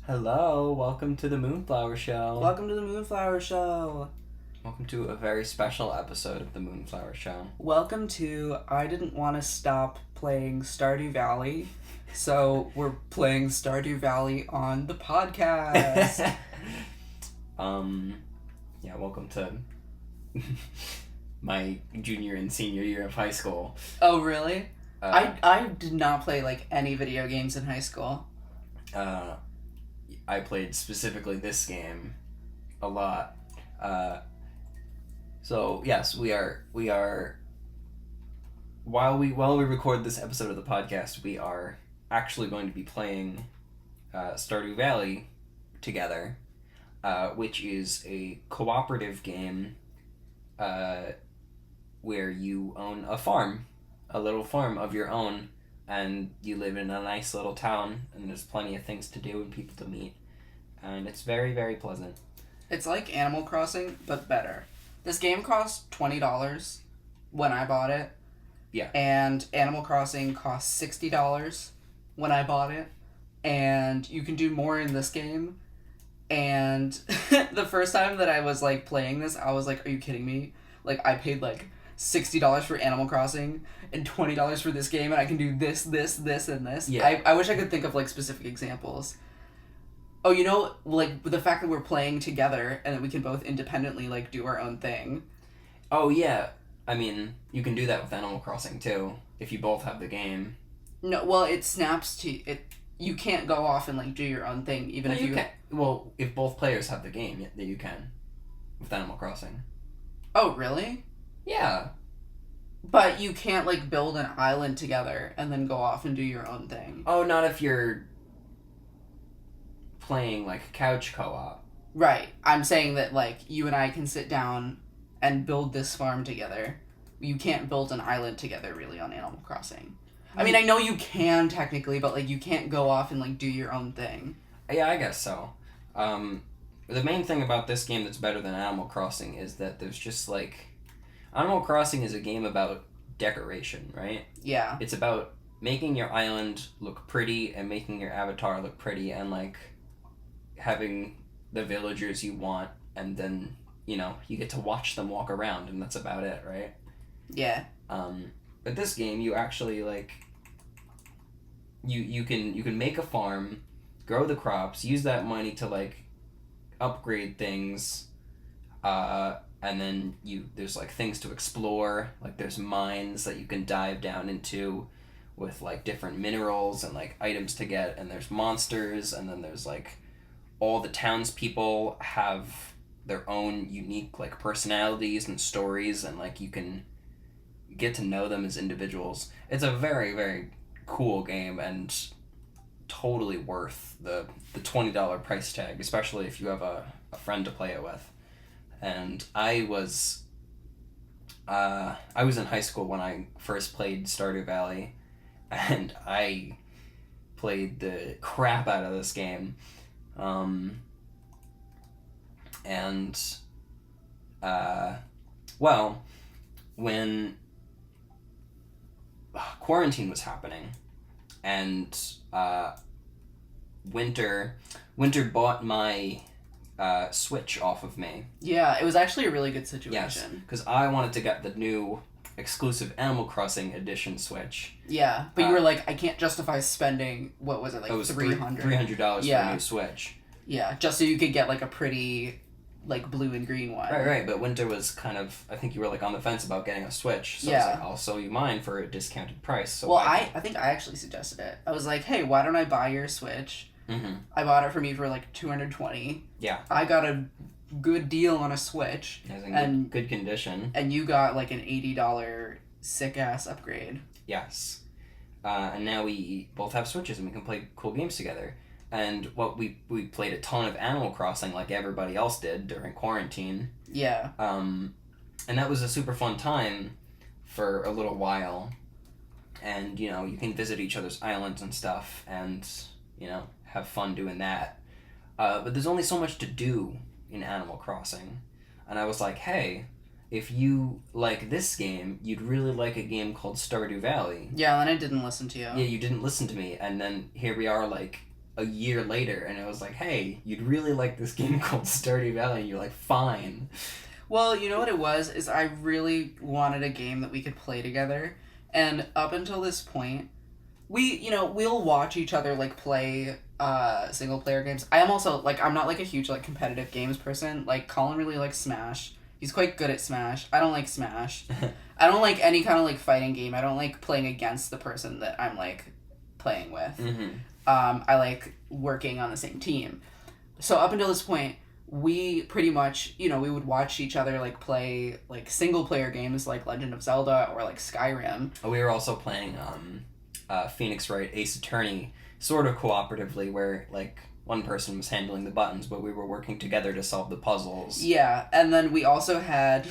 Hello, welcome to the Moonflower Show. Welcome to the Moonflower Show. Welcome to a very special episode of the Moonflower Show. Welcome to I didn't want to stop playing Stardew Valley, so we're playing Stardew Valley on the podcast. Welcome to my junior and senior year of high school. Oh, really? I did not play, any video games in high school. I played specifically this game a lot. So yes, we are while we record this episode of the podcast, we are actually going to be playing Stardew Valley together, which is a cooperative game where you own a little farm of your own, and you live in a nice little town, and there's plenty of things to do and people to meet, and it's very, very pleasant. It's like Animal Crossing, but better. This game cost $20 when I bought it. Yeah. And Animal Crossing cost $60 when I bought it. And you can do more in this game. And the first time that I was, playing this, I was like, are you kidding me? I paid, $60 for Animal Crossing and $20 for this game, and I can do this, and this. Yeah. I wish I could think of, specific examples. Oh, the fact that we're playing together and that we can both independently, do our own thing. Oh, yeah. I mean, you can do that with Animal Crossing, too, if you both have the game. No, well, it snaps to... You can't go off and, do your own thing, even if you... can. Well, if both players have the game, then you can. With Animal Crossing. Oh, really? Yeah. But you can't, build an island together and then go off and do your own thing. Oh, not if you're playing, couch co-op. Right. I'm saying that, you and I can sit down and build this farm together. You can't build an island together, really, on Animal Crossing. I mean, I know you can, technically, but, you can't go off and, do your own thing. Yeah, I guess so. The main thing about this game that's better than Animal Crossing is that there's just, Animal Crossing is a game about decoration, right? Yeah. It's about making your island look pretty and making your avatar look pretty and, having the villagers you want, and then, you get to watch them walk around, and that's about it, right? Yeah. But this game, you actually, you can make a farm, grow the crops, use that money to, upgrade things, and then there's, things to explore, there's mines that you can dive down into with, different minerals and, items to get, and there's monsters, and then there's, all the townspeople have their own unique, personalities and stories, and, you can get to know them as individuals. It's a very, very cool game, and totally worth the $20 price tag, especially if you have a friend to play it with. And I was in high school when I first played Stardew Valley, and I played the crap out of this game. When quarantine was happening, and Winter bought my Switch off of me. Yeah, it was actually a really good situation. Yes, because I wanted to get the new exclusive Animal Crossing edition Switch. Yeah, but you were I can't justify spending, what was it, it was $300? $300 for a new Switch. Yeah, just so you could get, a pretty, blue and green one. Right, but Winter was kind of, I think you were, on the fence about getting a Switch, so yeah. I was I'll sell you mine for a discounted price. So well, I think I actually suggested it. I was hey, why don't I buy your Switch? Mm-hmm. I bought it for me for, $220. Yeah. I got a good deal on a Switch. It's in good condition. And you got, an $80 sick-ass upgrade. Yes. And now we both have Switches, and we can play cool games together. And we played a ton of Animal Crossing like everybody else did during quarantine. Yeah. And that was a super fun time for a little while. And, you can visit each other's islands and stuff, and, have fun doing that. But there's only so much to do in Animal Crossing. And I was like, hey, if you like this game, you'd really like a game called Stardew Valley. Yeah, and then I didn't listen to you. Yeah, you didn't listen to me. And then here we are, a year later, and it was like, hey, you'd really like this game called Stardew Valley, and you're like, fine. Well, you know what it was, is I really wanted a game that we could play together, and up until this point, we'll watch each other, like, play, single player games. I am also, like, I'm not, like, a huge, like, competitive games person. Like, Colin really likes Smash. He's quite good at Smash. I don't like Smash. I don't like any kind of, like, fighting game. I don't like playing against the person that I'm, like, playing with. Mm-hmm. I like working on the same team. So up until this point, we pretty much, we would watch each other, like, play, like, single player games like Legend of Zelda or, like, Skyrim. We were also playing Phoenix Wright Ace Attorney sort of cooperatively, where, like, one person was handling the buttons, but we were working together to solve the puzzles. Yeah, and then we also had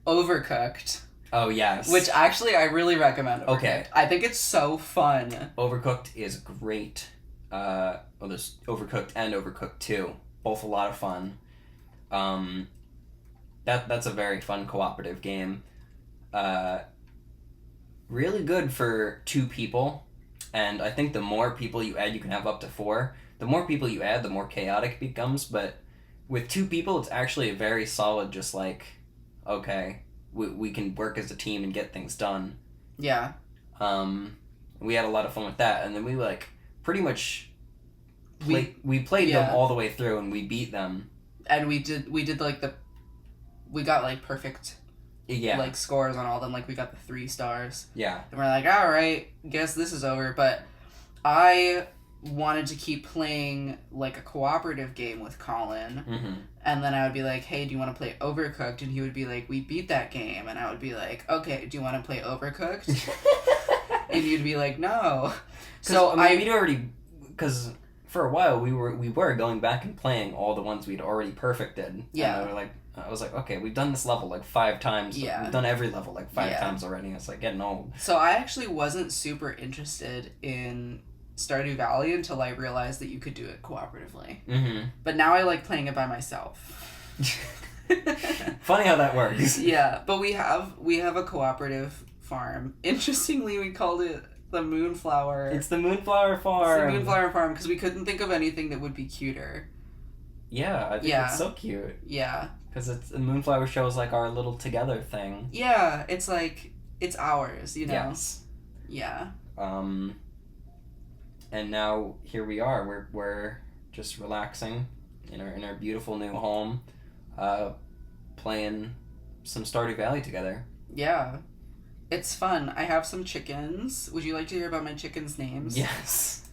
Overcooked. Oh, yes. Which actually I really recommend Overcooked. Okay. I think it's so fun. Overcooked is great. There's Overcooked and Overcooked 2. Both a lot of fun. That's a very fun cooperative game. Really good for 2 people. And I think the more people you add, you can have up to 4. The more people you add, the more chaotic it becomes. But with 2 people, it's actually a very solid, just like, okay, we can work as a team and get things done. Yeah. We had a lot of fun with that. And then we, like, pretty much we played yeah. them all the way through, and we beat them. And we did like we got, like, perfect, like, scores on all of them. Like, we got the 3 stars. Yeah. And we're like, all right, guess this is over. But I wanted to keep playing, like, a cooperative game with Colin. Mm-hmm. And then I would be like, hey, do you want to play Overcooked? And he would be like, we beat that game. And I would be like, okay, do you want to play Overcooked? And you'd be like, no. So we'd already, because for a while we were going back and playing all the ones we'd already perfected. Yeah. And I was like, okay, we've done this level like 5 times. Yeah. We've done every level like 5 times already. It's like getting old. So I actually wasn't super interested in Stardew Valley until I realized that you could do it cooperatively. Mm-hmm. But now I like playing it by myself. Funny how that works. Yeah, but we have a cooperative farm. Interestingly, we called it the Moonflower. It's the Moonflower Farm. It's the Moonflower Farm because we couldn't think of anything that would be cuter. Yeah, I think it's so cute. Yeah. Because the Moonflower Show is like our little together thing. Yeah, it's like, it's ours, you know? Yes. Yeah. And now here we are. We're just relaxing in our beautiful new home, playing some Stardew Valley together. Yeah. It's fun. I have some chickens. Would you like to hear about my chickens' names? Yes.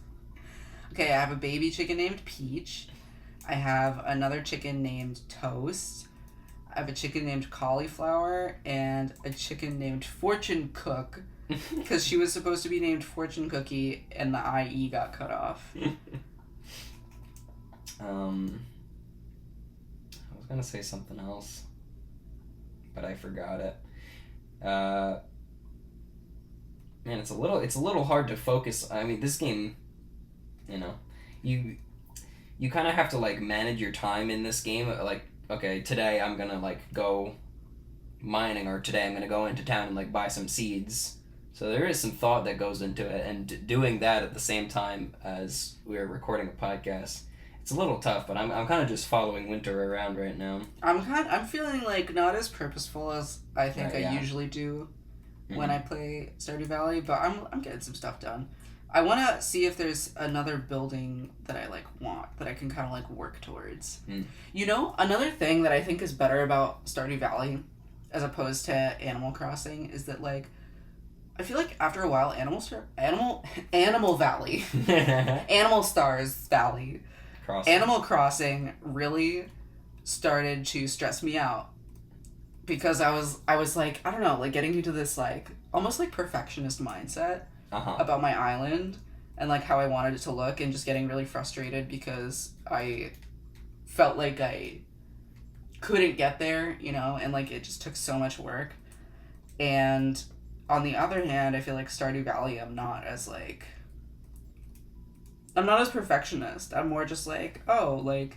Okay, I have a baby chicken named Peach. I have another chicken named Toast. I have a chicken named Cauliflower and a chicken named Fortune Cook because she was supposed to be named Fortune Cookie and the IE got cut off. I was gonna say something else, but I forgot it. Man, it's a little hard to focus. I mean, this game, you kind of have to like manage your time in this game. Like, okay, today I'm gonna like go mining, or today I'm gonna go into town and like buy some seeds. So there is some thought that goes into it, and doing that at the same time as we're recording a podcast, it's a little tough. But I'm kind of just following Winter around right now. I'm feeling like not as purposeful as I think I usually do when I play Stardew Valley, but I'm getting some stuff done. I want to see if there's another building that I like want that I can kind of like work towards. You know, another thing that I think is better about Stardew Valley as opposed to Animal Crossing is that like I feel like after a while Animal Valley Animal Stars Valley Animal Crossing really started to stress me out because I was like, I don't know, like getting into this like almost like perfectionist mindset about my island and like how I wanted it to look, and just getting really frustrated because I felt like I couldn't get there, you know, and like it just took so much work. And on the other hand, I feel like Stardew Valley I'm not as perfectionist. I'm more just like, oh, like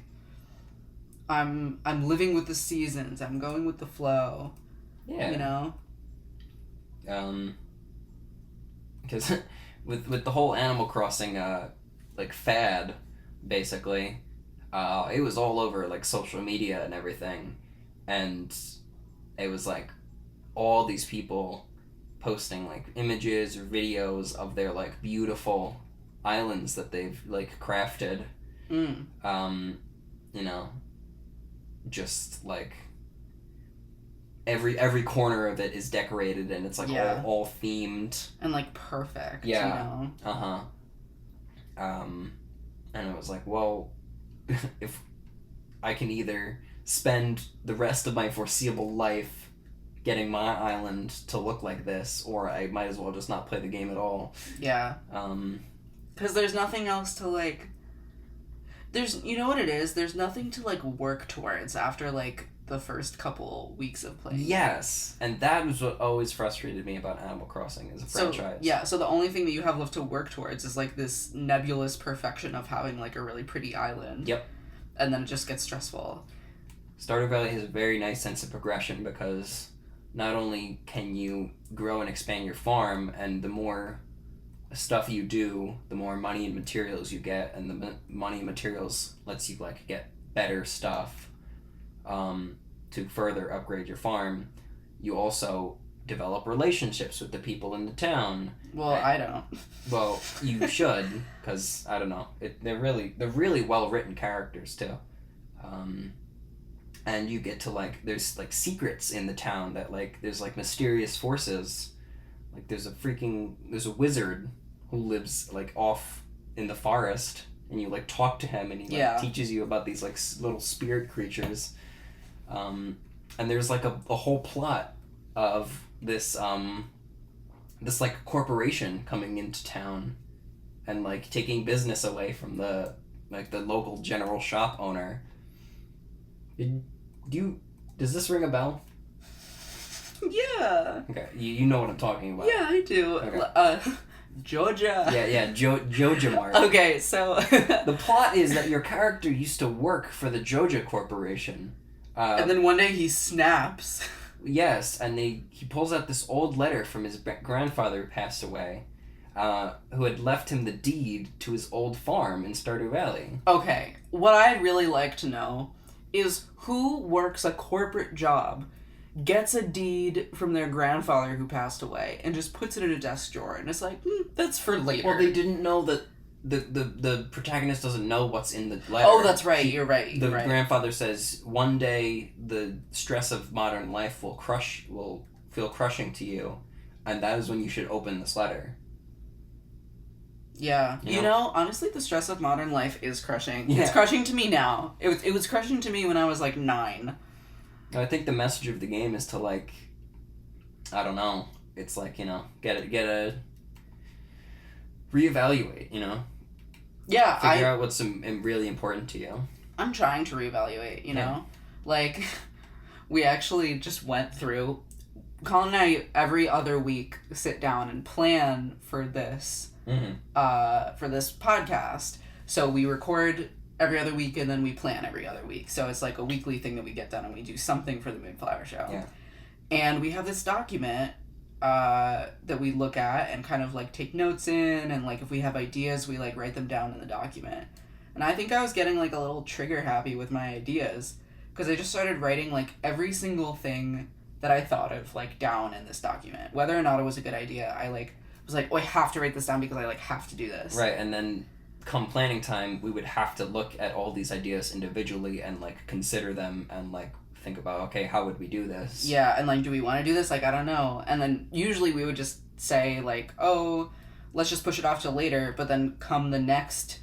I'm living with the seasons. I'm going with the flow. Yeah. You know? Because with the whole Animal Crossing like fad, basically. It was all over like social media and everything, and it was like all these people posting like images or videos of their like beautiful islands that they've like crafted. You know, just like every corner of it is decorated and it's like all themed and like perfect. Yeah. You know? And it was like, well, if I can either spend the rest of my foreseeable life getting my island to look like this, or I might as well just not play the game at all. Yeah. Because there's nothing else to like. You know what it is? There's nothing to like work towards after like the first couple weeks of playing. Yes, and that was what always frustrated me about Animal Crossing as a franchise. Yeah, so the only thing that you have left to work towards is like this nebulous perfection of having like a really pretty island. Yep. And then it just gets stressful. Stardew Valley has a very nice sense of progression because not only can you grow and expand your farm, and the more stuff you do, the more money and materials you get, and the money and materials lets you like get better stuff to further upgrade your farm. You also develop relationships with the people in the town. Well, I don't. Well, you should, because I don't know. They're really well written characters too, and you get to like there's like secrets in the town that like there's like mysterious forces. Like there's a wizard who lives like off in the forest, and you like talk to him, and he like teaches you about these like little spirit creatures. And there's like a whole plot of this this like corporation coming into town and like taking business away from the local general shop owner. Does this ring a bell? Yeah. Okay, you know what I'm talking about. Yeah, I do. Okay. Georgia. Yeah, Joja Mart. Okay, so the plot is that your character used to work for the Joja Corporation. And then one day he snaps. Yes, and he pulls out this old letter from his grandfather who passed away, who had left him the deed to his old farm in Stardew Valley. Okay, what I'd really like to know is who works a corporate job, gets a deed from their grandfather who passed away, and just puts it in a desk drawer, and it's like, that's for later. Well, they didn't know that the protagonist doesn't know what's in the letter. Oh, that's right. You're right. The grandfather says one day the stress of modern life will feel crushing to you, and that is when you should open this letter. Yeah. You know, honestly, the stress of modern life is crushing. Yeah. It's crushing to me now. It was crushing to me when I was like 9. I think the message of the game is to like, I don't know. It's like, you know, get a reevaluate. You know. Yeah, Figure out what's really important to you. I'm trying to reevaluate, you know? Like, we actually just went through... Colin and I, every other week, sit down and plan for this, for this podcast. So we record every other week, and then we plan every other week. So it's like a weekly thing that we get done, and we do something for the Moonflower Show. Yeah. And we have this document that we look at and kind of like take notes in, and like if we have ideas we like write them down in the document. And I think I was getting like a little trigger happy with my ideas because I just started writing like every single thing that I thought of like down in this document, whether or not it was a good idea. I like was like, oh, I have to write this down because I like have to do this. Right. And then come planning time we would have to look at all these ideas individually and like consider them and like think about, okay, how would we do this? Yeah, and like, do we want to do this? Like, I don't know. And then usually we would just say like, oh, let's just push it off till later. But then come the next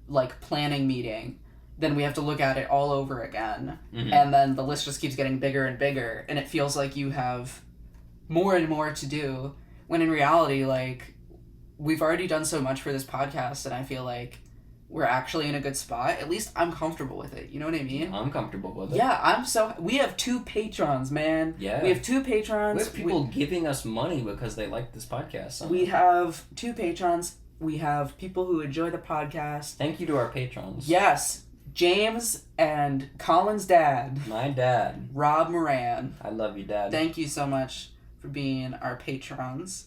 like planning meeting, then we have to look at it all over again. And then the list just keeps getting bigger and bigger, and it feels like you have more and more to do, when in reality, like, we've already done so much for this podcast, and I feel like we're actually in a good spot. At least I'm comfortable with it. You know what I mean? I'm comfortable with it. Yeah, we have 2 patrons, man. Yeah. We have 2 patrons. We have people giving us money because they like this podcast. Somehow. We have 2 patrons. We have people who enjoy the podcast. Thank you to our patrons. Yes. James and Colin's dad. My dad. Rob Moran. I love you, Dad. Thank you so much for being our patrons.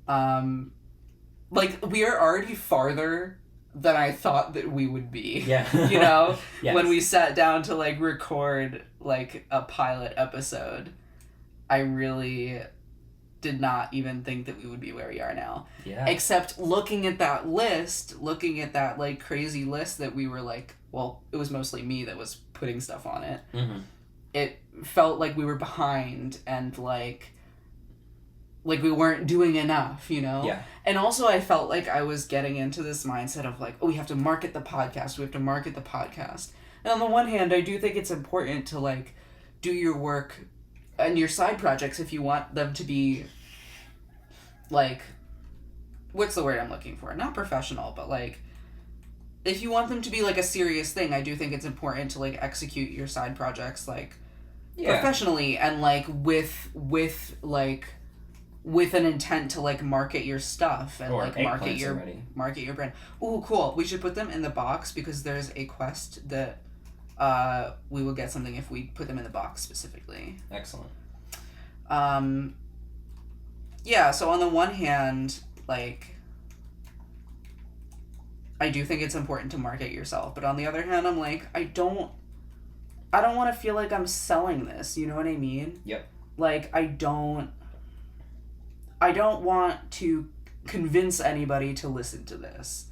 Like, we are already farther than I thought that we would be. Yeah. You know? Yes. When we sat down to, like, record, like, a pilot episode, I really did not even think that we would be where we are now. Yeah. Except looking at that, like, crazy list that we were, like, well, it was mostly me that was putting stuff on it. Mm-hmm. It felt like we were behind and, like we weren't doing enough, you know? Yeah. And also I felt like I was getting into this mindset of, like, oh, we have to market the podcast. And on the one hand, I do think it's important to, like, do your work and your side projects if you want them to be, like, what's the word I'm looking for? Not professional, but, like, if you want them to be, like, a serious thing, I do think it's important to, like, execute your side projects, like, professionally and, like, with an intent to, like, market your stuff and, or like, market your brand. Ooh, cool. We should put them in the box because there's a quest that we will get something if we put them in the box specifically. Excellent. Yeah, so on the one hand, like, I do think it's important to market yourself, but on the other hand, I'm like, I don't want to feel like I'm selling this, you know what I mean? Yep. Like, I don't want to convince anybody to listen to this.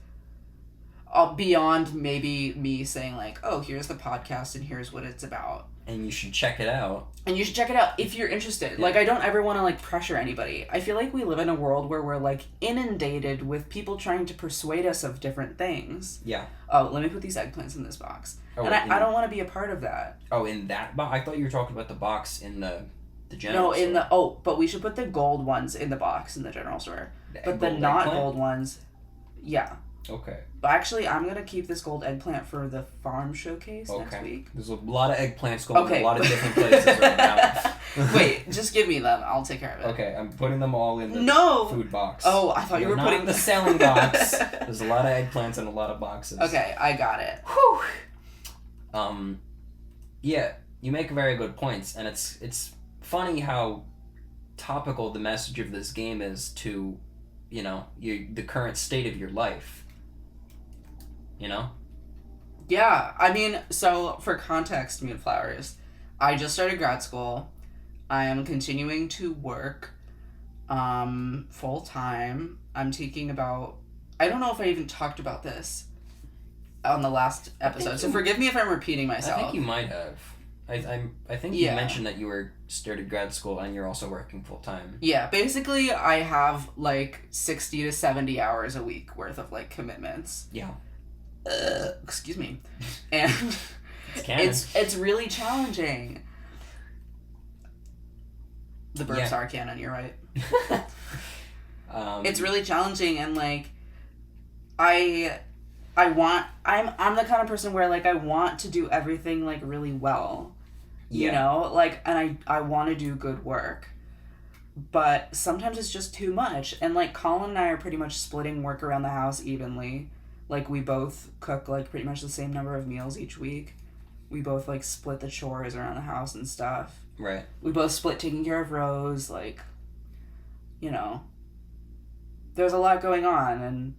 Beyond maybe me saying, like, oh, here's the podcast and here's what it's about. And you should check it out. If you're interested. Yeah. Like, I don't ever want to, like, pressure anybody. I feel like we live in a world where we're, like, inundated with people trying to persuade us of different things. Yeah. Oh, let me put these eggplants in this box. Oh, and I don't want to be a part of that. Oh, in that box? I thought you were talking about the box in the general store. No, but we should put the gold ones in the box in the general store. But the not gold ones, yeah. Okay. But actually, I'm going to keep this gold eggplant for the farm showcase next week. There's a lot of eggplants going in a lot of different places right now. Wait, just give me them. I'll take care of it. Okay, I'm putting them all in the food box. Oh, I thought you were not putting in the selling box. There's a lot of eggplants in a lot of boxes. Okay, I got it. Whew. Yeah, you make very good points, and it's funny how topical the message of this game is to, you know, the current state of your life. You know? Yeah, I mean, so for context, Moonflowers, I just started grad school. I am continuing to work full time. I'm taking about, I don't know if I even talked about this on the last episode, so forgive me if I'm repeating myself. I think you might have. I think you mentioned that you were started grad school and you're also working full time. Yeah, basically I have like 60 to 70 hours a week worth of like commitments. Yeah. Excuse me. And it's really challenging. The burps are canon, you're right. It's really challenging, and like I'm the kind of person where like I want to do everything like really well. You know? Like, and I want to do good work. But sometimes it's just too much. And like Colin and I are pretty much splitting work around the house evenly. Like, we both cook, like, pretty much the same number of meals each week. We both, like, split the chores around the house and stuff. Right. We both split taking care of Rose, like, you know. There's a lot going on, and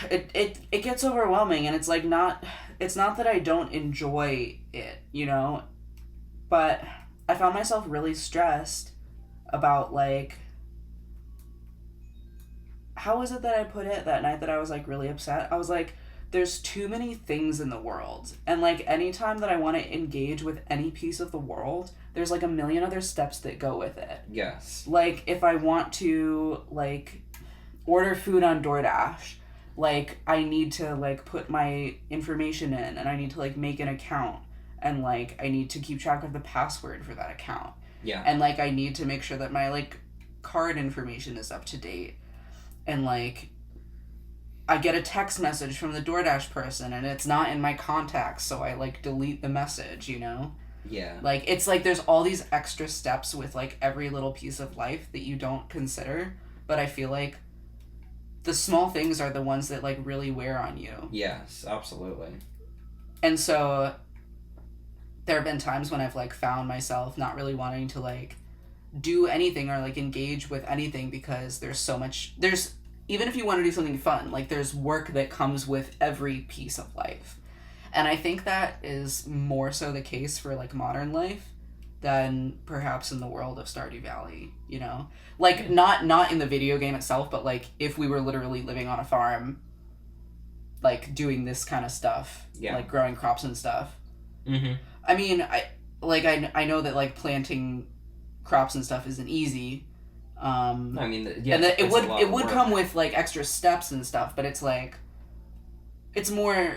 it gets overwhelming, and it's, like, it's not that I don't enjoy it, you know? But I found myself really stressed about, like, how was it that I put it that night that I was, like, really upset? I was like, there's too many things in the world. And, like, anytime that I want to engage with any piece of the world, there's, like, a million other steps that go with it. Yes. Like, if I want to, like, order food on DoorDash, like, I need to, like, put my information in, and I need to, like, make an account. And, like, I need to keep track of the password for that account. Yeah. And, like, I need to make sure that my, like, card information is up to date. And, like, I get a text message from the DoorDash person, and it's not in my contacts, so I, like, delete the message, you know? Yeah. Like, it's like there's all these extra steps with, like, every little piece of life that you don't consider, but I feel like the small things are the ones that, like, really wear on you. Yes, absolutely. And so there have been times when I've, like, found myself not really wanting to, like, do anything or, like, engage with anything because there's even if you want to do something fun, like there's work that comes with every piece of life. And I think that is more so the case for like modern life than perhaps in the world of Stardew Valley, you know? Like not in the video game itself, but like if we were literally living on a farm, like doing this kind of stuff, like growing crops and stuff. Mm-hmm. I mean, I know that like planting crops and stuff isn't easy. I mean, yeah, and that it would work. come with like extra steps and stuff, but it's like it's more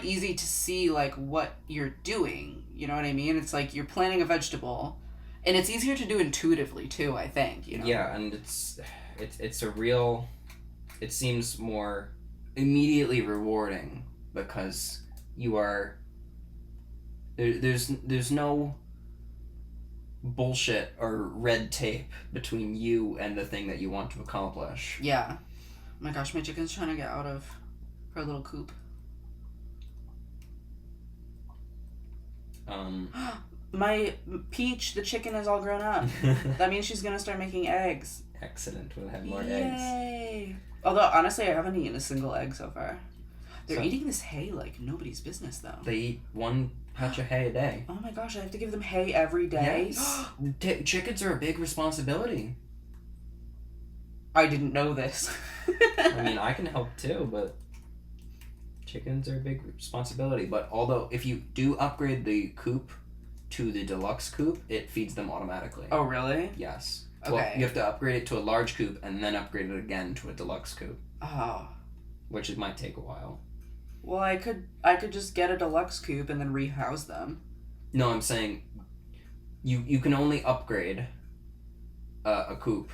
easy to see like what you're doing. You know what I mean? It's like you're planting a vegetable, and it's easier to do intuitively too, I think, you know. Yeah, and it's a real. It seems more immediately rewarding because you are. There's no bullshit or red tape between you and the thing that you want to accomplish. Yeah. Oh my gosh, my chicken's trying to get out of her little coop. My Peach, the chicken, is all grown up. That means she's gonna start making eggs. Excellent. We'll have more Yay. eggs. Although honestly, I haven't eaten a single egg so far. They're eating this hay like nobody's business, though. They eat one patch of hay a day. Oh my gosh, I have to give them hay every day? Yes. Chickens are a big responsibility. I didn't know this. I mean, I can help too, but chickens are a big responsibility. But although, if you do upgrade the coop to the deluxe coop, it feeds them automatically. Oh, really? Yes. Okay. Well, you have to upgrade it to a large coop and then upgrade it again to a deluxe coop. Oh. Which it might take a while. Well, I could just get a deluxe coop and then rehouse them. No, I'm saying you can only upgrade a coop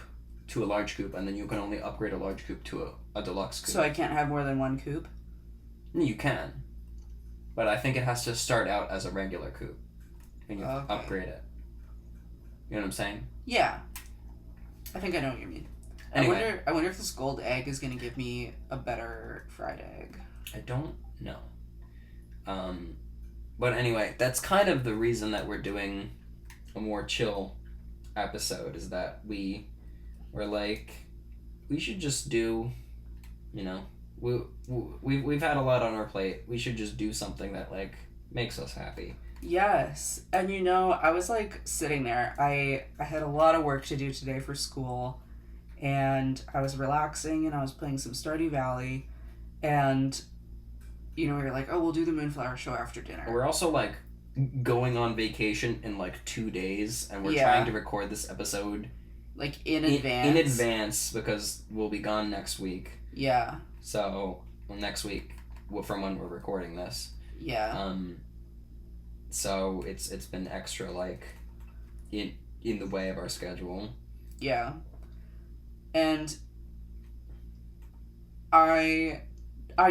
to a large coop, and then you can only upgrade a large coop to a deluxe coop. So I can't have more than one coop? You can. But I think it has to start out as a regular coop. And you have to upgrade it. You know what I'm saying? Yeah. I think I know what you mean. Anyway. I wonder if this gold egg is going to give me a better fried egg. I don't know. But anyway, that's kind of the reason that we're doing a more chill episode, is that we were like, we should just do, you know, we've had a lot on our plate. We should just do something that like makes us happy. Yes. And you know, I was like sitting there. I had a lot of work to do today for school, and I was relaxing and I was playing some Stardew Valley, and you know, we were like, oh, we'll do the Moonflower show after dinner. We're also like going on vacation in like 2 days, and we're trying to record this episode like in advance. In advance, because we'll be gone next week. Yeah. So next week, from when we're recording this. Yeah. So it's been extra like in the way of our schedule. Yeah. And I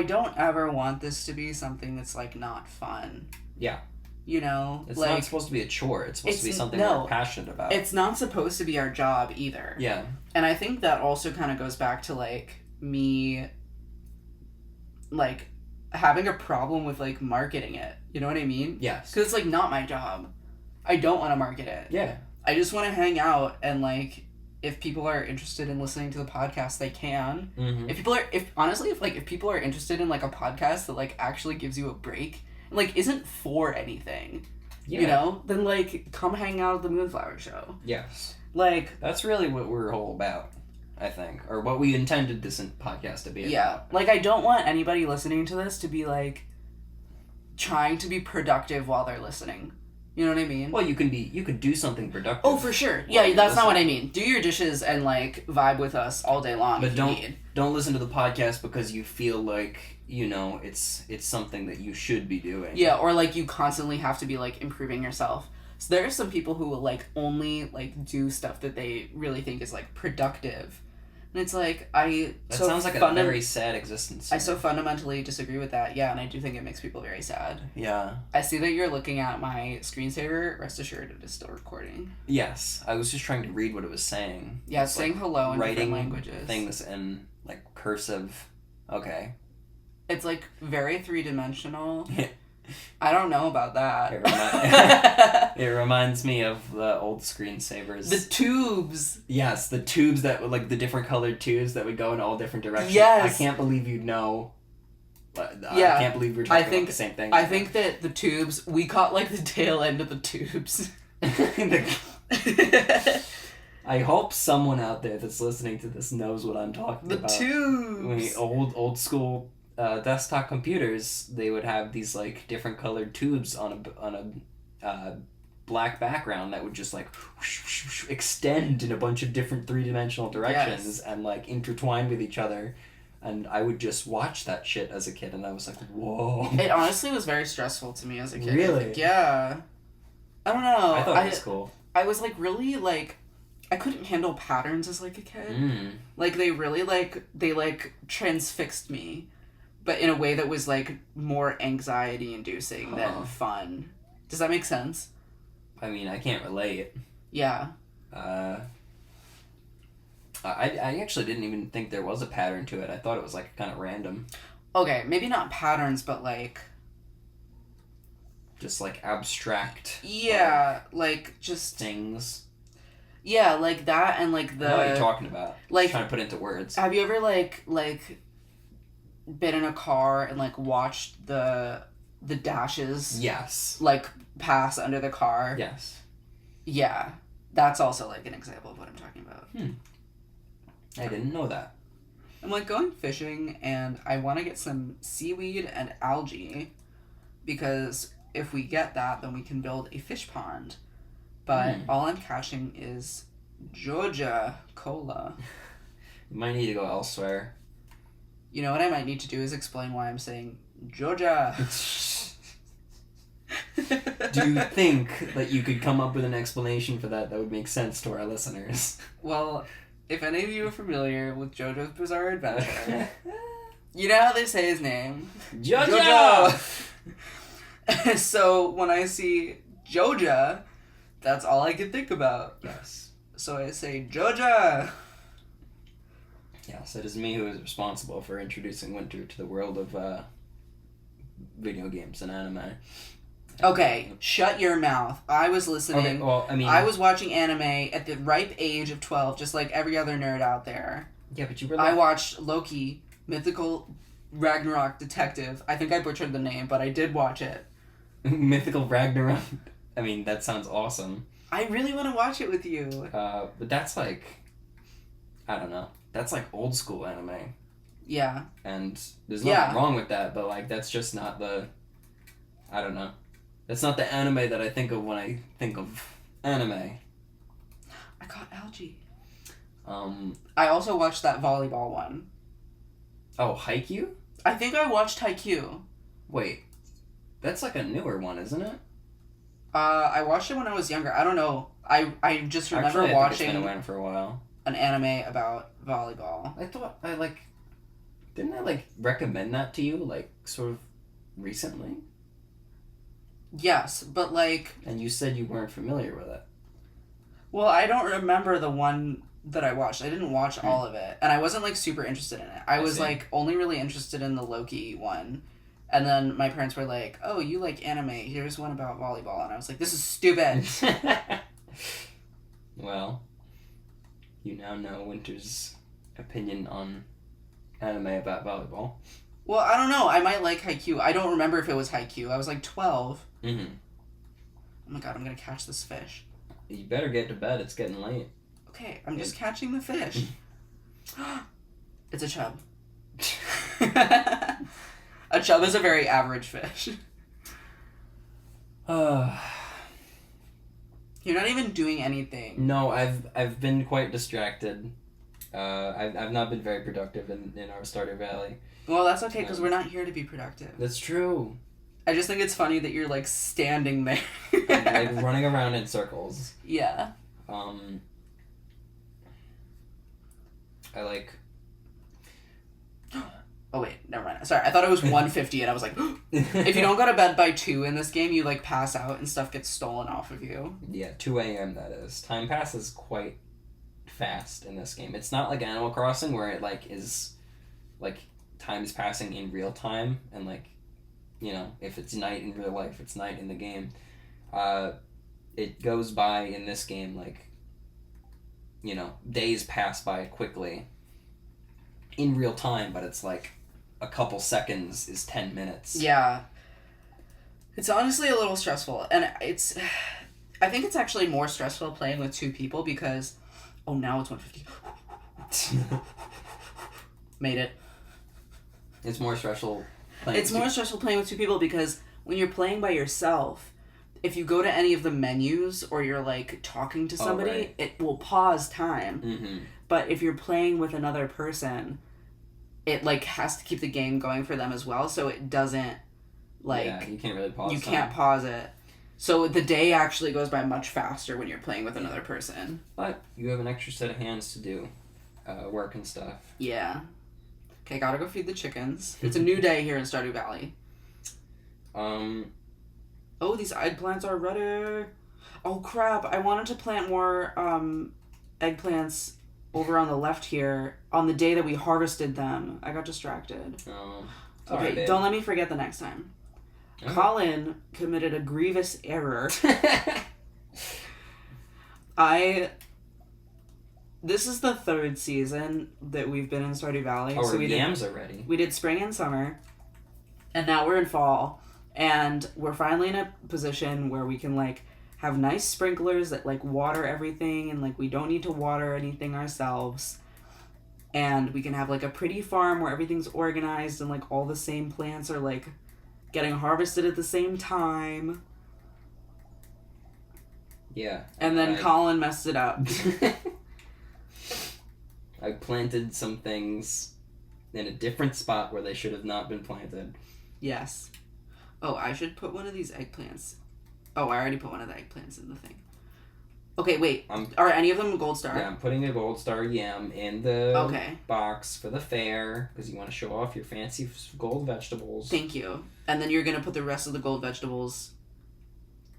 don't ever want this to be something that's like not fun. Yeah. You know, it's like, not supposed to be a chore. It's supposed to be something we're passionate about. It's not supposed to be our job either. Yeah. And I think that also kind of goes back to like me like having a problem with like marketing it. You know what I mean? Yes. Because it's like not my job. I don't want to market it. Yeah. I just want to hang out, and like if people are interested in listening to the podcast, they can. Mm-hmm. If people are interested in like a podcast that like actually gives you a break, and, like isn't for anything, you know, then like come hang out at the Moonflower show. Yes. Like that's really what we're all about, I think, or what we intended this podcast to be about. Yeah. Like I don't want anybody listening to this to be like trying to be productive while they're listening. You know what I mean? Well, you could do something productive. Oh, for sure. Yeah, that's not what I mean. Do your dishes and like vibe with us all day long. But don't listen to the podcast because you feel like, you know, it's something that you should be doing. Yeah, or like you constantly have to be like improving yourself. So there are some people who will like only like do stuff that they really think is like productive. And it's like, that sounds like a very sad existence. I so fundamentally disagree with that, yeah, and I do think it makes people very sad. Yeah. I see that you're looking at my screensaver. Rest assured it is still recording. Yes. I was just trying to read what it was saying. Yeah, it's saying hello in different languages. Writing things in, like, cursive. Okay. It's, like, very three-dimensional. I don't know about that. It reminds me of the old screensavers. The tubes. Yes, the tubes that would, like, the different colored tubes that would go in all different directions. Yes. I can't believe you know. Yeah. I can't believe we're talking about the same thing. I think that the tubes, we caught like the tail end of the tubes. I hope someone out there that's listening to this knows what I'm talking about. The tubes. Old school desktop computers, they would have these like different colored tubes on a black background that would just like extend in a bunch of different 3-dimensional directions. Yes. And like intertwine with each other. And I would just watch that shit as a kid, and I was like, whoa. It honestly was very stressful to me as a kid. Really? Like, yeah. I don't know. I thought it was cool. I was like really like, I couldn't handle patterns as like a kid. Like they really like transfixed me, but in a way that was like more anxiety inducing than fun. Does that make sense? I mean, I can't relate. Yeah. I actually didn't even think there was a pattern to it. I thought it was like kind of random. Okay, maybe not patterns, but like... just like abstract. Yeah, like just... things. Yeah, like that and like the... I know what you're talking about. Like, trying to put it into words. Have you ever like been in a car and like watched the dashes? Yes. Like pass under the car? Yes. Yeah. That's also like an example of what I'm talking about. I didn't know that. I'm like going fishing and I want to get some seaweed and algae because if we get that, then we can build a fish pond. But all I'm catching is Georgia cola. You might need to go elsewhere. You know what I might need to do is explain why I'm saying Georgia. Do you think that you could come up with an explanation for that would make sense to our listeners? Well, if any of you are familiar with JoJo's Bizarre Adventure, you know how they say his name? Jojo! So when I see Joja, that's all I can think about. Yes. So I say Joja! Yes, it is me who is responsible for introducing Winter to the world of video games and anime. Okay, shut your mouth. I was listening. Okay, well, I mean... I was watching anime at the ripe age of 12, just like every other nerd out there. Yeah, but you were I watched Loki, Mythical Ragnarok Detective. I think I butchered the name, but I did watch it. Mythical Ragnarok. I mean, that sounds awesome. I really want to watch it with you. But that's like... I don't know. That's like old school anime. Yeah. And there's nothing wrong with that, but like that's just not the... I don't know. That's not the anime that I think of when I think of anime. I caught algae. I also watched that volleyball one. Oh, Haikyuu? I think I watched Haikyuu. Wait. That's like a newer one, isn't it? I watched it when I was younger. I don't know. I just remember Actually, watching it's been around for a while. An anime about volleyball. I thought didn't I recommend that to you sort of recently? Yes, but and you said you weren't familiar with it. Well, I don't remember the one that I watched. I didn't watch all of it, and I wasn't super interested in it. I was only really interested in the Loki one. And then my parents were like, "Oh, you like anime? Here's one about volleyball." And I was like, "This is stupid." Well, you now know Winter's opinion on anime about volleyball. Well, I don't know. I might like Haikyuu. I don't remember if it was Haikyuu. I was 12. Mm-hmm. Oh my god, I'm gonna catch this fish. You better get to bed. It's getting late. Okay, I'm just catching the fish. It's a chub. A chub is a very average fish. You're not even doing anything. No, I've been quite distracted. I've not been very productive in our Stardew Valley. Well, that's okay, because we're not here to be productive. That's true. I just think it's funny that you're, standing there. I'm, running around in circles. Yeah. I Oh, wait, never mind. Sorry, I thought it was 1:50, and I was like, if you don't go to bed by 2 in this game, you, pass out and stuff gets stolen off of you. Yeah, 2 a.m. that is. Time passes quite fast in this game. It's not like Animal Crossing where it, is, time is passing in real time, and, you know, if it's night in real life, it's night in the game. It goes by in this game like, you know, days pass by quickly in real time, but it's like a couple seconds is 10 minutes. Yeah. It's honestly a little stressful, and I think it's actually more stressful playing with two people because, oh, now it's 1:50. Made it. It's more stressful playing It's more stressful playing with two people because when you're playing by yourself, if you go to any of the menus or you're like talking to somebody, right. it will pause time. Mm-hmm. But if you're playing with another person, it like has to keep the game going for them as well, so it doesn't like Yeah, you can't really pause. you time. can't pause it. So the day actually goes by much faster when you're playing with another person. But you have an extra set of hands to do work and stuff. Yeah. Okay, gotta go feed the chickens. It's a new day here in Stardew Valley. Oh, these eggplants are ready. Oh crap! I wanted to plant more eggplants over on the left here on the day that we harvested them. I got distracted. Oh. Okay, Babe. don't let me forget the next time. Okay. Colin committed a grievous error. This is the third season that we've been in Stardew Valley. Oh, so our yams are ready. We did spring and summer, and now we're in fall, and we're finally in a position where we can like have nice sprinklers that like water everything, and like we don't need to water anything ourselves. And we can have like a pretty farm where everything's organized and like all the same plants are like getting harvested at the same time. Yeah. And then Colin messed it up. I planted some things in a different spot where they should have not been planted. Yes. Oh, I should put one of these eggplants. Oh, I already put one of the eggplants in the thing. Okay, wait. Are any of them a gold star? Yeah, I'm putting a gold star yam in the Okay. box for the fair because you want to show off your fancy gold vegetables. Thank you. And then you're going to put the rest of the gold vegetables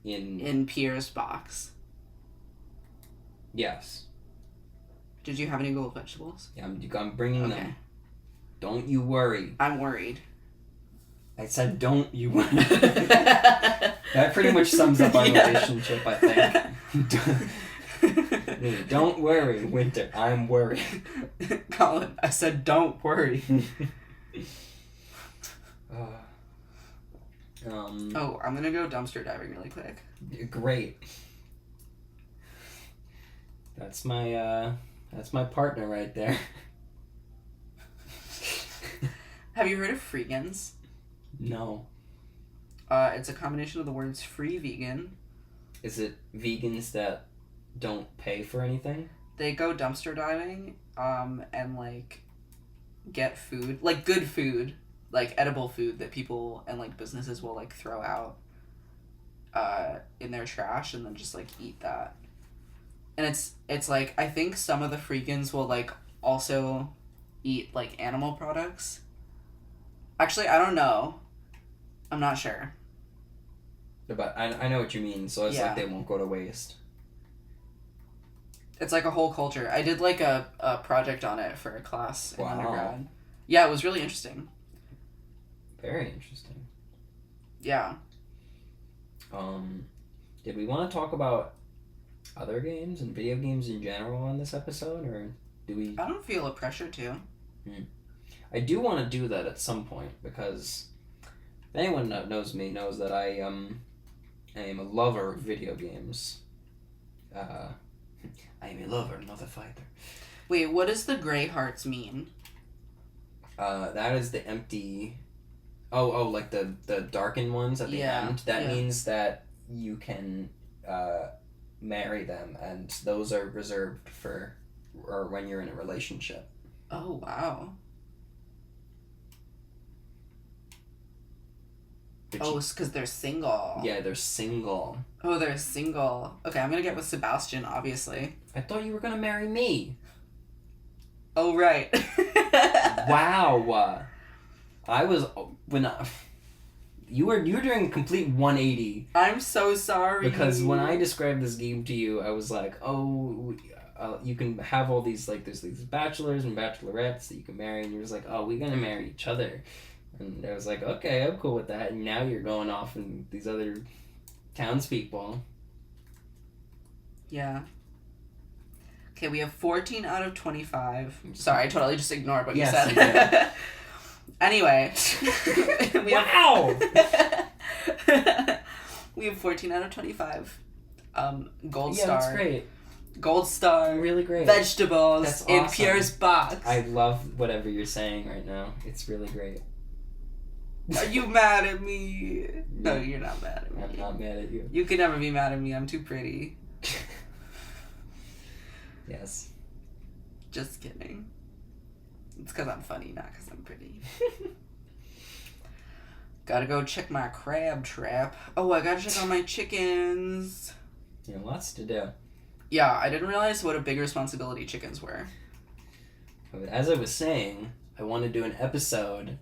in Pierre's box. Yes. Did you have any gold vegetables? Yeah, I'm bringing them. Don't you worry. I'm worried. I said don't you worry. That pretty much sums up our relationship, I think. Don't worry, Winter. I'm worried. Colin, I said don't worry. Oh, I'm gonna go dumpster diving really quick. Great. That's my partner right there. Have you heard of freegans? No. It's a combination of the words free vegan. Is it vegans that don't pay for anything? They go dumpster diving, and like get food, like good food, like edible food that people and like businesses will like throw out in their trash and then just like eat that. And it's like I think some of the freegans will like also eat like animal products. Actually, I don't know. I'm not sure. But I know what you mean, so it's like they won't go to waste. It's like a whole culture. I did like a project on it for a class in undergrad. Yeah, it was really interesting. Very interesting. Yeah. Did we want to talk about other games and video games in general on this episode, or do we? I don't feel a pressure to. I do want to do that at some point because if anyone knows me knows that I am a lover of video games. I am a lover, not a fighter. Wait, what does the gray hearts mean? That is the empty. Oh, like the darkened ones at the end. That means that you can marry them, and those are reserved for or when you're in a relationship. Oh wow. Oh, it's because they're single. Yeah, they're single. Oh, they're single. Okay, I'm gonna get with Sebastian, obviously. I thought you were gonna marry me. Oh, right. Wow. I was you were doing a complete 180. I'm so sorry. Because when I described this game to you, I was like, oh, you can have all these, like, there's these bachelors and bachelorettes that you can marry, and you're just like, oh, we're gonna marry each other. And I was like, okay, I'm cool with that. And now you're going off and these other townspeople. Yeah. Okay, we have 14 out of 25. Sorry, I totally just ignored what Yes, you you said. Anyway. Wow! We have 14 out of 25. Gold Yeah, star. that's great. Gold star. Really great. Vegetables That's in awesome. Pierre's box. I love whatever you're saying right now. It's really great. Are you mad at me? No, you're not mad at me. I'm not mad at you. You can never be mad at me. I'm too pretty. Yes. Just kidding. It's because I'm funny, not because I'm pretty. Gotta go check my crab trap. Oh, I gotta check on my chickens. Yeah, lots to do. Yeah, I didn't realize what a big responsibility chickens were. But as I was saying, I want to do an episode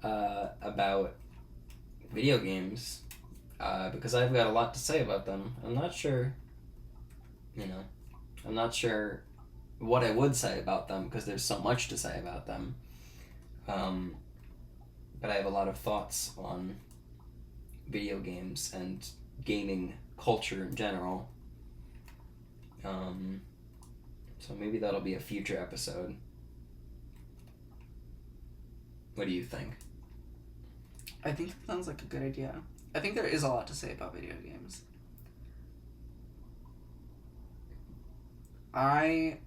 about video games because I've got a lot to say about them. I'm not sure what I would say about them because there's so much to say about them. But I have a lot of thoughts on video games and gaming culture in general. So maybe that'll be a future episode. What do you think? I think that sounds like a good idea. I think there is a lot to say about video games. I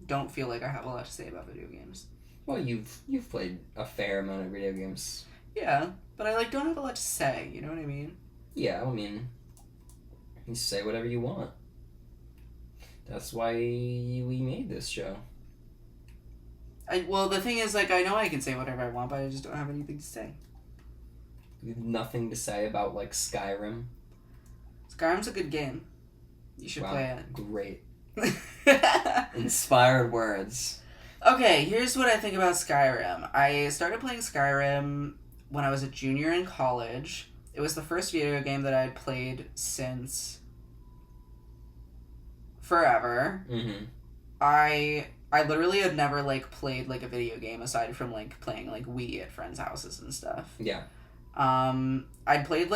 don't feel like I have a lot to say about video games. Well, you've played a fair amount of video games. Yeah, but I don't have a lot to say, you know what I mean? Yeah, I mean, you say whatever you want. That's why we made this show. Well, the thing is, I know I can say whatever I want, but I just don't have anything to say. You have nothing to say about, Skyrim? Skyrim's a good game. You should play Great. it. Inspired words. Okay, here's what I think about Skyrim. I started playing Skyrim when I was a junior in college. It was the first video game that I had played since forever. Mm-hmm. I literally had never played a video game aside from playing Wii at friends' houses and stuff. Yeah. I'd played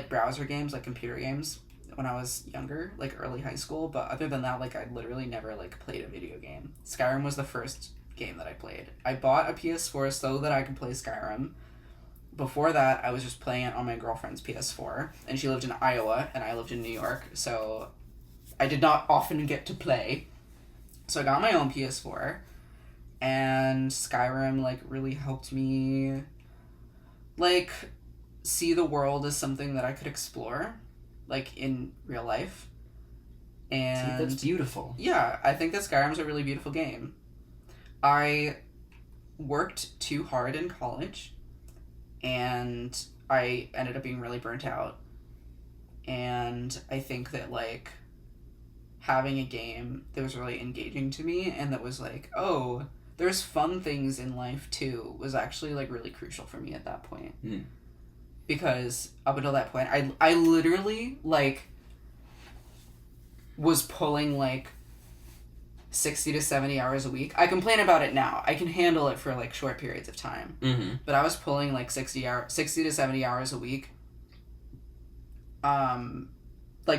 browser games, computer games when I was younger, early high school, but other than that, I literally never played a video game. Skyrim was the first game that I played. I bought a PS4 so that I could play Skyrim. Before that, I was just playing it on my girlfriend's PS4, and she lived in Iowa, and I lived in New York, so I did not often get to play. So I got my own PS4, and Skyrim, really helped me, see the world as something that I could explore, in real life. And See, that's beautiful. yeah, I think that Skyrim's a really beautiful game. I worked too hard in college, and I ended up being really burnt out. And I think that, having a game that was really engaging to me and that was oh, there's fun things in life too, was actually really crucial for me at that point. Mm. Because up until that point, I literally was pulling 60 to 70 hours a week. I complain about it now. I can handle it for short periods of time. Mm-hmm. But I was pulling 60 to 70 hours a week.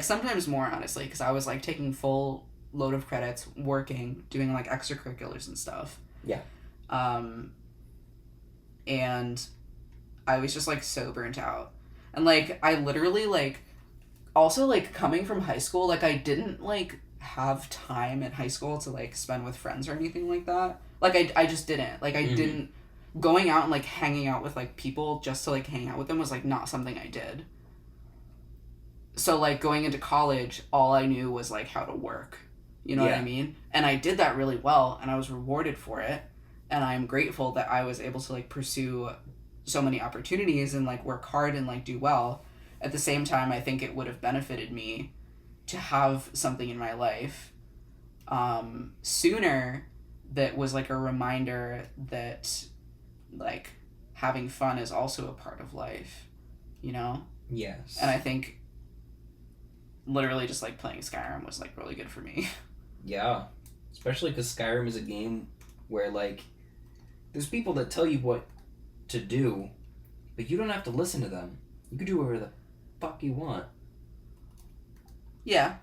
Sometimes more, honestly, because I was taking full load of credits, working, doing extracurriculars and stuff. Yeah. And I was just so burnt out. And I literally also coming from high school, I didn't have time in high school to spend with friends or anything like that. I just didn't. I Mm-hmm. didn't, going out and hanging out with people just to hang out with them was not something I did. So going into college, all I knew was how to work. You know what I mean? And I did that really well, and I was rewarded for it. And I'm grateful that I was able to pursue so many opportunities and work hard and do well. At the same time, I think it would have benefited me to have something in my life sooner that was a reminder that having fun is also a part of life, you know? Yes. And I think literally just playing Skyrim was really good for me. Yeah. Especially because Skyrim is a game where there's people that tell you what to do, But you don't have to listen to them. You can do whatever the fuck you want. Yeah.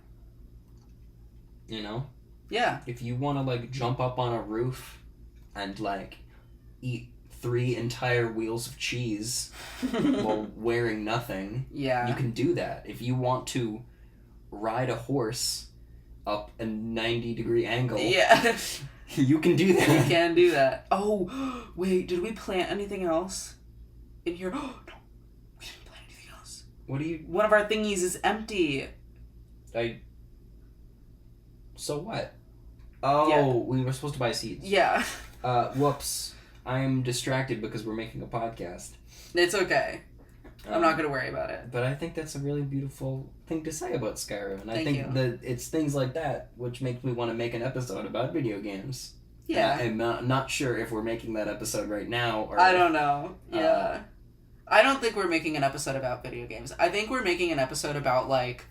You know? Yeah. If you want to, like, jump up on a roof and, like, eat 3 entire wheels of cheese while wearing nothing, Yeah. you can do that. If you want to ride a horse up a 90-degree angle, Yeah. you can do that. You can do that. Oh, wait, did we plant anything else in here? Oh, no. We didn't plant anything else. What do you... One of our thingies is empty. So what? Oh, Yeah. we were supposed to buy seeds. Yeah. Whoops. I'm distracted because we're making a podcast. It's okay. I'm not going to worry about it. But I think that's a really beautiful thing to say about Skyrim. And I Thank think you. that it's things like that which make me want to make an episode about video games. Yeah. And I'm not sure if we're making that episode right now or... I don't know. Yeah. I don't think we're making an episode about video games. I think we're making an episode about, like,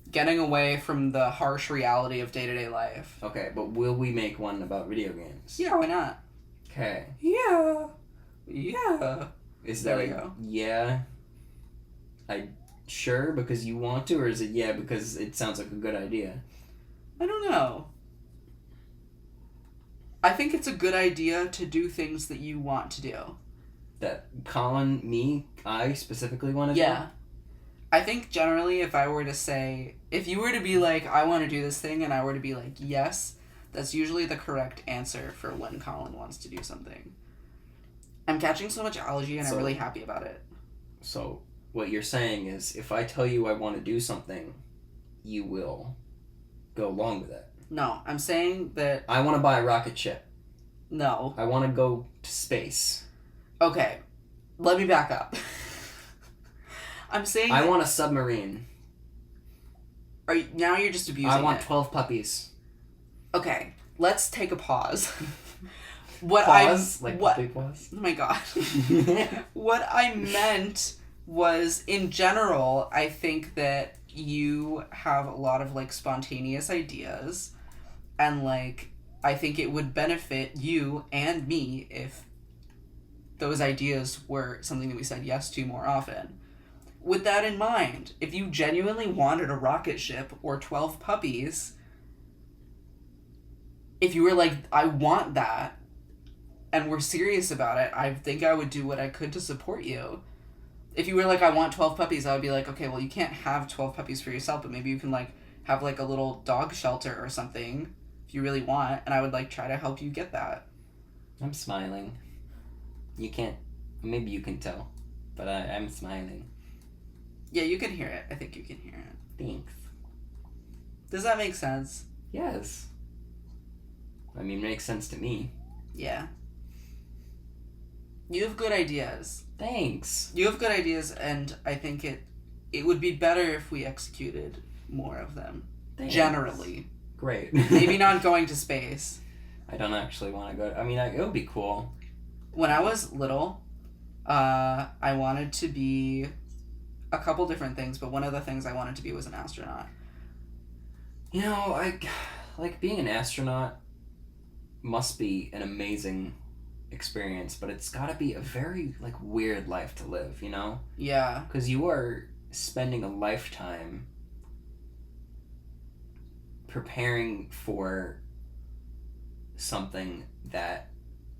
getting away from the harsh reality of day-to-day life. Okay, but will we make one about video games? Yeah, why not? Okay. Yeah. Yeah. Is There that we go. Yeah? Sure because you want to, or is it yeah because it sounds like a good idea? I don't know. I think it's a good idea to do things that you want to do. That Colin, I specifically want to do? Yeah. I think generally if you were to be like, I want to do this thing, and I were to be like, yes, that's usually the correct answer for when Colin wants to do something. I'm catching so much allergy and I'm really happy about it. So, what you're saying is, if I tell you I want to do something, you will go along with it. No, I'm saying that... I want to buy a rocket ship. No. I want to go to space. Okay, let me back up. I'm saying... I want a submarine. Now you're just abusing I want it. 12 puppies. Okay, let's take a pause. Pause? What? Puppy pause? Oh my god. What I meant was, in general, I think that you have a lot of, like, spontaneous ideas, and, like, I think it would benefit you and me if those ideas were something that we said yes to more often. With that in mind, if you genuinely wanted a rocket ship or 12 puppies, if you were like, I want that, and we're serious about it, I think I would do what I could to support you. If you were like, I want 12 puppies, I would be like, okay, well, you can't have 12 puppies for yourself, but maybe you can, like, have, like, a little dog shelter or something if you really want, and I would, like, try to help you get that. I'm smiling. You can't... Maybe you can tell, but I'm smiling. Yeah, you can hear it. I think you can hear it. Thanks. Does that make sense? Yes. I mean, makes sense to me. Yeah. You have good ideas. Thanks. You have good ideas, and I think it would be better if we executed more of them. Thanks. Generally. Great. Maybe not going to space. I don't actually want to go... I mean, it would be cool. When I was little, I wanted to be a couple different things, but one of the things I wanted to be was an astronaut. You know, like, being an astronaut must be an amazing experience, but it's gotta be a very, like, weird life to live, you know? Yeah. Because you are spending a lifetime preparing for something that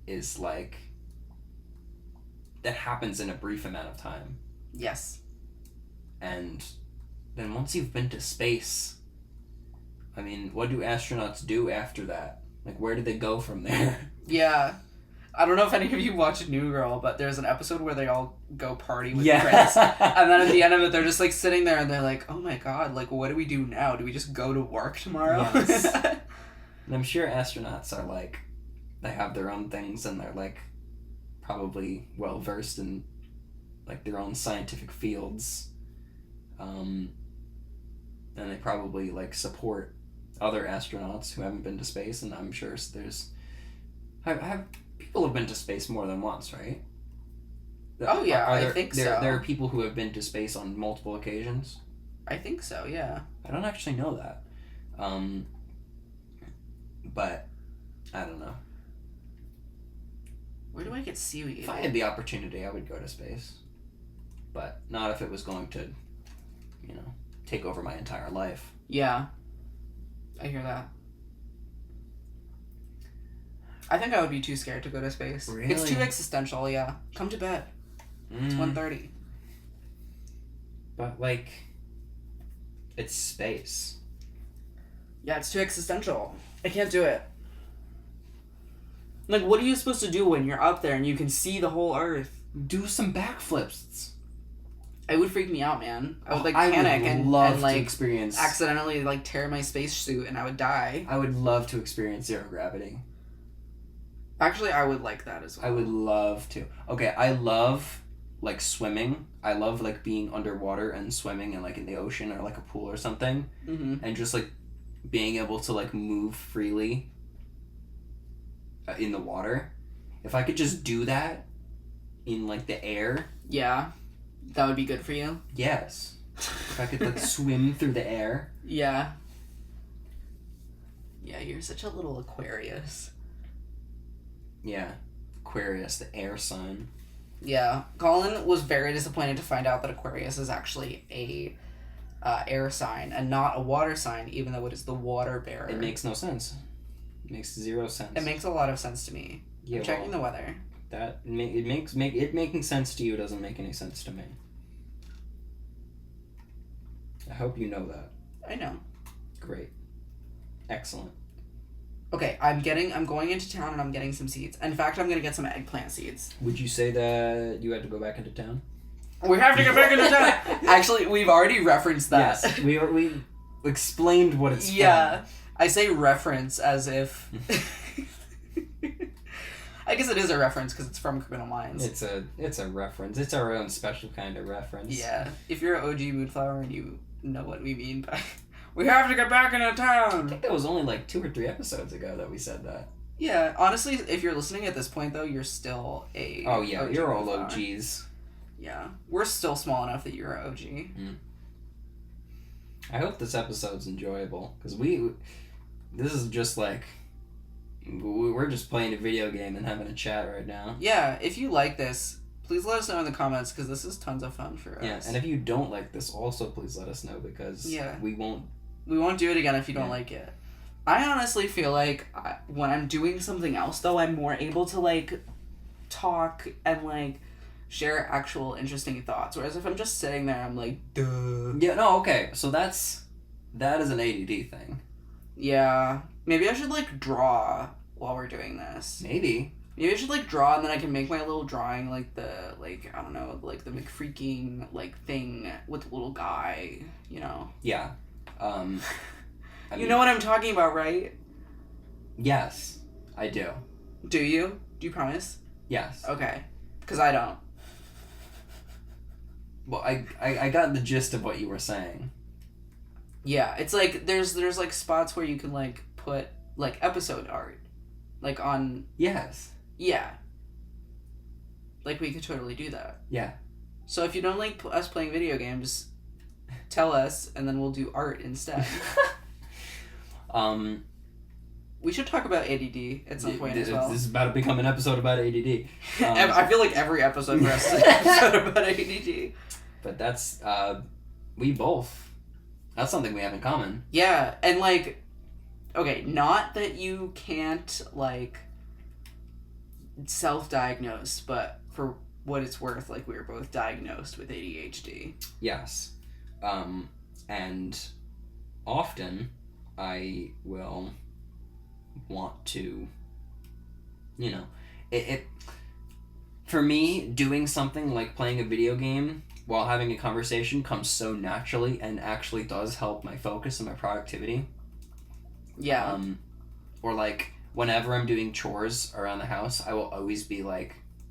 is, like, that happens in a brief amount of time. Yes. And then once you've been to space, I mean, what do astronauts do after that? Like, where do they go from there? Yeah. I don't know if any of you watched New Girl, but there's an episode where they all go party with Yeah. Prince. And then at the end of it, they're just, like, sitting there and they're like, oh my god, like, what do we do now? Do we just go to work tomorrow? Yes. And I'm sure astronauts are, like, they have their own things and they're, like, probably well-versed in, like, their own scientific fields. And they probably, like, support other astronauts who haven't been to space, and I'm sure there's... People have been to space more than once, right? Oh, yeah, I think so. There are people who have been to space on multiple occasions? I think so, yeah. I don't actually know that. But, I don't know. Where do I get seaweed? If I had the opportunity, I would go to space. but not if it was going to, take over my entire life. Yeah. I hear that. I think I would be too scared to go to space. Really? It's too existential, yeah. Come to bed. It's 1:30. But, like, it's space. Yeah, it's too existential. I can't do it. Like, what are you supposed to do when you're up there and you can see the whole Earth? Do some backflips. It would freak me out, man. I would, I panic would and love like, to experience... accidentally, tear my spacesuit and I would die. I would love to experience zero gravity. Actually, I would like that as well. I would love to. Okay, I love, swimming. I love, being underwater and swimming in, in the ocean or, a pool or something. Mm-hmm. And just, being able to, move freely in the water. If I could just do that in, the air... Yeah. That would be good for you? Yes. If I could, swim through the air. Yeah. Yeah, you're such a little Aquarius. Yeah. Aquarius, the air sign. Yeah. Colin was very disappointed to find out that Aquarius is actually a air sign and not a water sign, even though it is the water bearer. It makes no sense. It makes zero sense. It makes a lot of sense to me. Yeah, I'm checking the weather. It making sense to you doesn't make any sense to me. I hope you know that. I know. Great. Excellent. Okay, I'm going into town and I'm getting some seeds. In fact, I'm gonna get some eggplant seeds. Would you say that you had to go back into town? We have to get back into town! Actually, we've already referenced that. Yes, we explained what it's Yeah. I say reference as if... I guess it is a reference because it's from Criminal Minds. It's a reference. It's our own special kind of reference. Yeah. If you're an OG Moodflower and you know what we mean by... We have to get back into I town! think that was only 2 or 3 episodes ago that we said that. Yeah, honestly, if you're listening at this point, though, you're still a... Oh, yeah, OG you're all Moodflower. OGs. Yeah. We're still small enough that you're an OG. I hope this episode's enjoyable, because this is just we're just playing a video game and having a chat right now. Yeah, if you like this, please let us know in the comments, because this is tons of fun for us. Yeah, and if you don't like this, also please let us know, because we won't... We won't do it again if you don't like it. I honestly feel like when I'm doing something else, though, I'm more able to, talk and, share actual interesting thoughts. Whereas if I'm just sitting there, I'm like, duh. Yeah, no, okay. So that is an ADD thing. Yeah. Maybe I should, draw while we're doing this. Maybe. Maybe I should, draw, and then I can make my little drawing, I don't know, the McFreaking, thing with the little guy, Yeah. You know what I'm talking about, right? Yes, I do. Do you? Do you promise? Yes. Okay. Because I don't. Well, I got the gist of what you were saying. Yeah, it's there's spots where you can put episode art, on. Yes. Yeah. We could totally do that. Yeah. So if you don't like us playing video games, tell us, and then we'll do art instead. We should talk about ADD at some point as well. This is about to become an episode about ADD. I feel like every episode for us is an episode about ADD. But that's we both. That's something we have in common. Yeah, and okay, not that you can't self-diagnose, but for what it's worth, we were both diagnosed with ADHD. Yes. And often I will want to, it for me, doing something like playing a video game while having a conversation comes so naturally and actually does help my focus and my productivity. Yeah. Or whenever I'm doing chores around the house, I will always be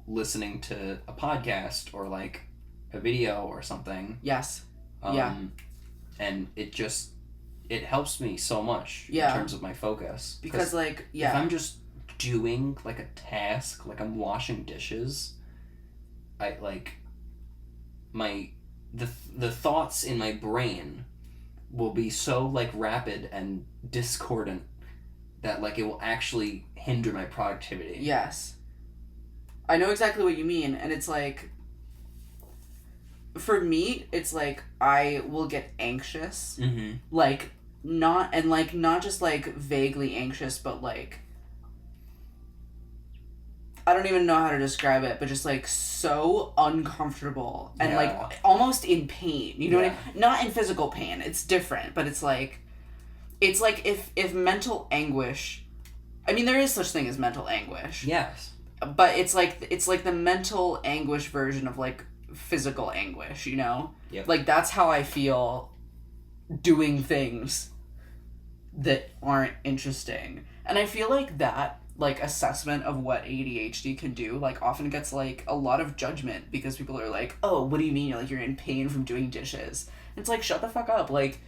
listening to a podcast or a video or something. Yes. Yeah. And it helps me so much in terms of my focus. Because if I'm just doing a task, I'm washing dishes, I the thoughts in my brain will be so rapid and discordant that it will actually hinder my productivity. Yes. I know exactly what you mean, and it's for me, it's like I will get anxious, Mm-hmm. like not just like vaguely anxious, but like I don't even know how to describe it, but just like so uncomfortable and like Yeah. almost in pain. You know what I Yeah. mean? Not in physical pain. It's different, but it's like if mental anguish. I mean, there is such thing as mental anguish, Yes. but it's like the mental anguish version of like physical anguish. You know? Yep. Like that's how I feel doing things that aren't interesting. And I feel like that like assessment of what ADHD can do like often gets like a lot of judgment because people are like, "Oh, what do you mean you're in pain from doing dishes?" It's like, "Shut the fuck up." Like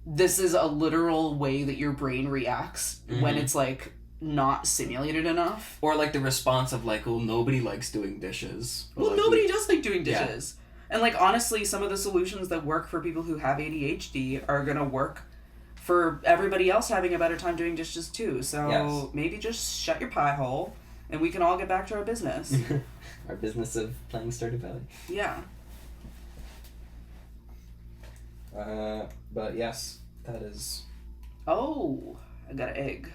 this is a literal way that your brain reacts when Mhm. it's like not simulated enough. Or like the response of like, well, nobody likes doing dishes. Or, Well, like, nobody does like doing Yeah. dishes. And like honestly, some of the solutions that work for people who have ADHD are going to work for everybody else having a better time doing dishes too. So Yes. maybe just shut your pie hole and we can all get back to our business. Our business of playing Stardew Valley. Yeah. But yes, that is. Oh, I got an egg.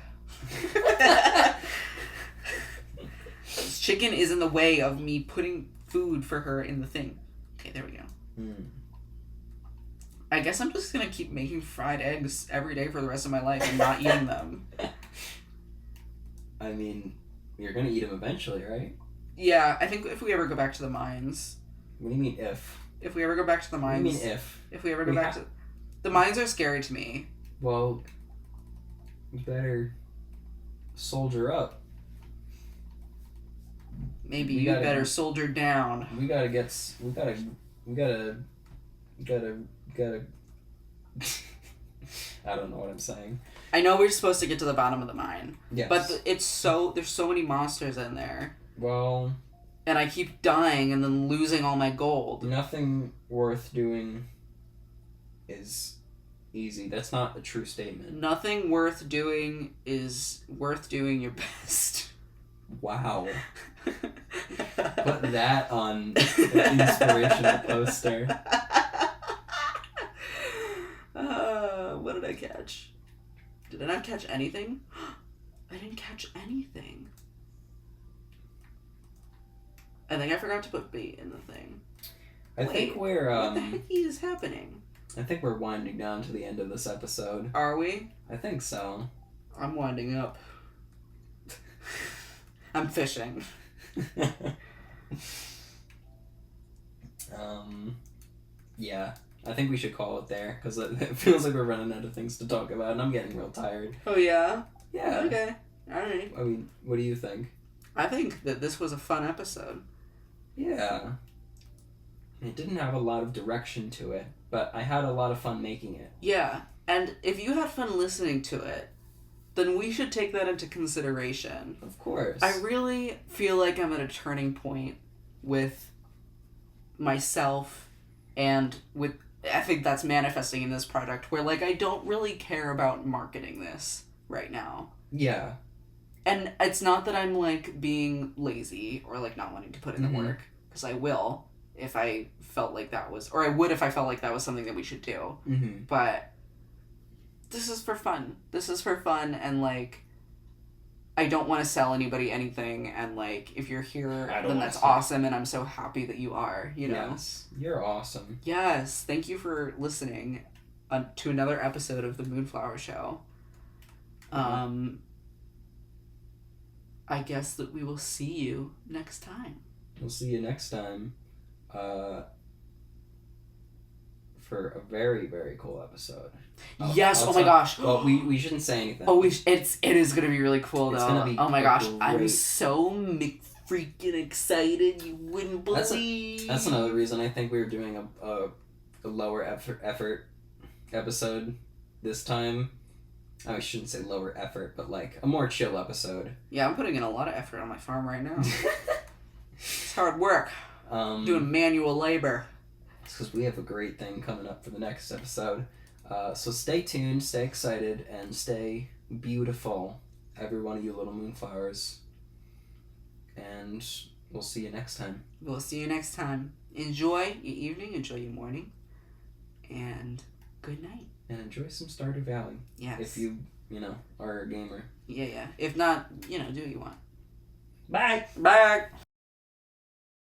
This chicken is in the way of me putting food for her in the thing. Okay, there we go. Mm. I guess I'm just gonna keep making fried eggs every day for the rest of my life and not eating them. I mean, you're gonna eat them eventually, right? Yeah, I think if we ever go back to the mines, What do you mean if? if we ever go back to the What do you mines, mean if? if we ever go We back ha- to the mines are scary to me. Well, you better soldier up. Maybe We you gotta- better soldier down. We gotta get. We gotta. I don't know what I'm saying. I know we're supposed to get to the bottom of the mine, Yes. but there's so many monsters in there, Well, and I keep dying and then losing all my gold. nothing worth doing is easy. That's not a true statement. Nothing worth doing is worth doing your best. Wow. Put that on an inspirational poster. What did I catch? Did I not catch anything? I didn't catch anything. I think I forgot to put bait in the thing. I think we're What the heck is happening? I think we're winding down to the end of this episode. Are we? I think so. I'm winding up. I'm fishing. Yeah. I think we should call it there because it feels like we're running out of things to talk about, and I'm getting real tired. Oh yeah? Yeah. Okay. Alright. I mean, what do you think? I think that this was a fun episode. Yeah. It didn't have a lot of direction to it, but I had a lot of fun making it. Yeah. And if you had fun listening to it, then we should take that into consideration. Of course. I really feel like I'm at a turning point with myself and with I think that's manifesting in this project where like I don't really care about marketing this right now. Yeah. And it's not that I'm like being lazy or like not wanting to put in the Mhm. work because I will if I felt like that was or I would if I felt like that was something that we should do. Mm-hmm. But this is for fun. This is for fun and like I don't want to sell anybody anything and like if you're here I don't then wanna that's sell. awesome and I'm so happy that you are, you know. Yes. You're awesome. Yes, thank you for listening to another episode of the Moonflower Show. I guess that we will see you next time. We'll see you next time. For a very, very cool episode. Yes, oh my gosh. Well, we shouldn't say anything. Oh, it is gonna be really cool It's though. gonna be Oh my gosh, I'm great. so freaking excited. You wouldn't That's believe. That's another reason I think we were doing a lower effort episode this time. I shouldn't say lower effort, but like a more chill episode. Yeah, I'm putting in a lot of effort on my farm right now. It's hard work. Doing manual labor. It's because we have a great thing coming up for the next episode. So stay tuned, stay excited, and stay beautiful, every one of you little moonflowers. And we'll see you next time. We'll see you next time. enjoy your evening, enjoy your morning, and good night. And enjoy some Stardew Valley. Yes. If you are a gamer. Yeah. If not, do what you want. Bye. Bye.